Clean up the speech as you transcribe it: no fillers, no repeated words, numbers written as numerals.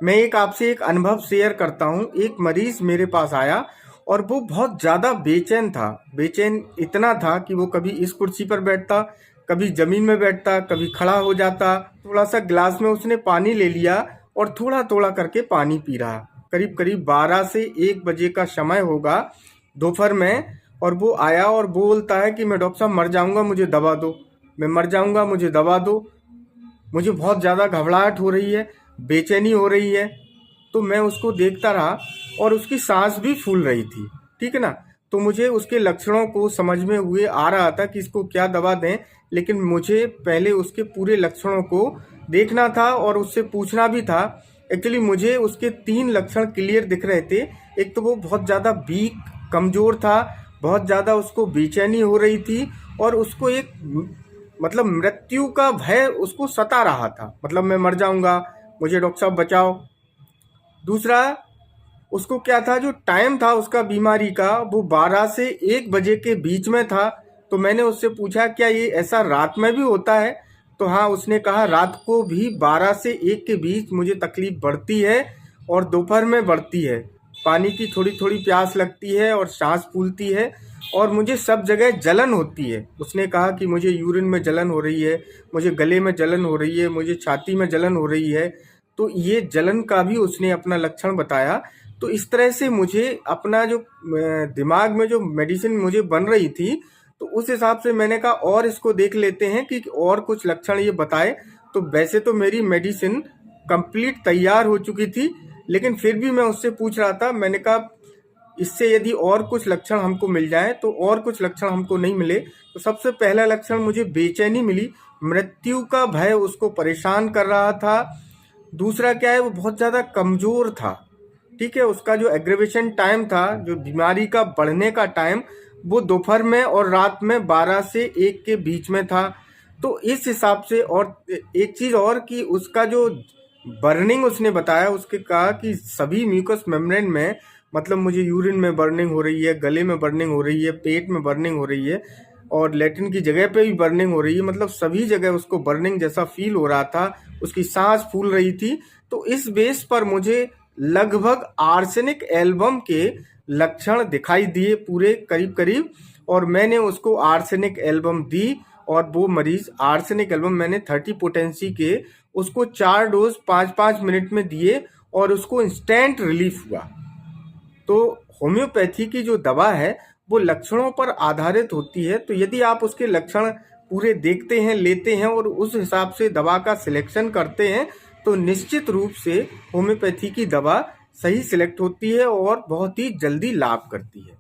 मैं एक आपसे एक अनुभव शेयर करता हूँ। एक मरीज मेरे पास आया और वो बहुत ज़्यादा बेचैन था। बेचैन इतना था कि वो कभी इस कुर्सी पर बैठता, कभी ज़मीन में बैठता, कभी खड़ा हो जाता। थोड़ा-सा ग्लास में उसने पानी ले लिया और थोड़ा-थोड़ा करके पानी पी रहा। करीब-करीब 12 से 1 बजे का समय होगा दोपहर में, और वो आया और बोलता है कि मैं डॉक्टर साहब मर जाऊँगा, मुझे दवा दो। मैं मर जाऊँगा, मुझे दवा दो। मुझे बहुत ज़्यादा घबराहट हो रही है, बेचैनी हो रही है। तो मैं उसको देखता रहा और उसकी सांस भी फूल रही थी, ठीक है ना। तो मुझे उसके लक्षणों को समझ में हुए आ रहा था कि इसको क्या दवा दें, लेकिन मुझे पहले उसके पूरे लक्षणों को देखना था और उससे पूछना भी था। एक्चुअली मुझे उसके 3 लक्षण क्लियर दिख रहे थे। एक तो वो बहुत ज़्यादा वीक, कमज़ोर था, बहुत ज़्यादा उसको बेचैनी हो रही थी और उसको एक मतलब मृत्यु का भय उसको सता रहा था। मतलब मैं मर जाऊँगा, मुझे डॉक्टर साहब बचाओ। दूसरा, उसको क्या था, जो टाइम था उसका बीमारी का, वो 12 से 1 बजे के बीच में था। तो मैंने उससे पूछा क्या ये ऐसा रात में भी होता है? तो हाँ, उसने कहा रात को भी 12 से 1 के बीच मुझे तकलीफ बढ़ती है और दोपहर में बढ़ती है। पानी की थोड़ी-थोड़ी प्यास लगती है और सांस फूलती है और मुझे सब जगह जलन होती है। उसने कहा कि मुझे यूरिन में जलन हो रही है, मुझे गले में जलन हो रही है, मुझे छाती में जलन हो रही है। तो ये जलन का भी उसने अपना लक्षण बताया। तो इस तरह से मुझे अपना जो दिमाग में जो मेडिसिन मुझे बन रही थी, तो उस हिसाब से मैंने कहा और इसको देख लेते हैं कि और कुछ लक्षण ये बताए। तो वैसे तो मेरी मेडिसिन कंप्लीट तैयार हो चुकी थी, लेकिन फिर भी मैं उससे पूछ रहा था। मैंने कहा इससे यदि और कुछ लक्षण हमको मिल जाए, तो और कुछ लक्षण हमको नहीं मिले। तो सबसे पहला लक्षण मुझे बेचैनी मिली, मृत्यु का भय उसको परेशान कर रहा था। दूसरा क्या है, वो बहुत ज़्यादा कमज़ोर था, ठीक है। उसका जो एग्रीवेशन टाइम था, जो बीमारी का बढ़ने का टाइम, वो दोपहर में और रात में 12 से 1 के बीच में था। तो इस हिसाब से, और एक चीज़ और कि उसका जो बर्निंग उसने बताया, उसके कहा कि सभी म्यूकस मेम्ब्रेन में, मतलब मुझे यूरिन में बर्निंग हो रही है, गले में बर्निंग हो रही है, पेट में बर्निंग हो रही है और लैट्रिन की जगह पे भी बर्निंग हो रही है। मतलब सभी जगह उसको बर्निंग जैसा फील हो रहा था, उसकी सांस फूल रही थी। तो इस बेस पर मुझे लगभग आर्सेनिक एल्बम के लक्षण दिखाई दिए पूरे करीब करीब, और मैंने उसको आर्सेनिक एल्बम दी। और वो मरीज आर्सेनिक एल्बम मैंने 30 पोटेंसी के उसको 4 डोज 5-5 मिनट में दिए और उसको इंस्टेंट रिलीफ हुआ। तो होम्योपैथी की जो दवा है वो लक्षणों पर आधारित होती है। तो यदि आप उसके लक्षण पूरे देखते हैं, लेते हैं और उस हिसाब से दवा का सिलेक्शन करते हैं, तो निश्चित रूप से होम्योपैथी की दवा सही सिलेक्ट होती है और बहुत ही जल्दी लाभ करती है।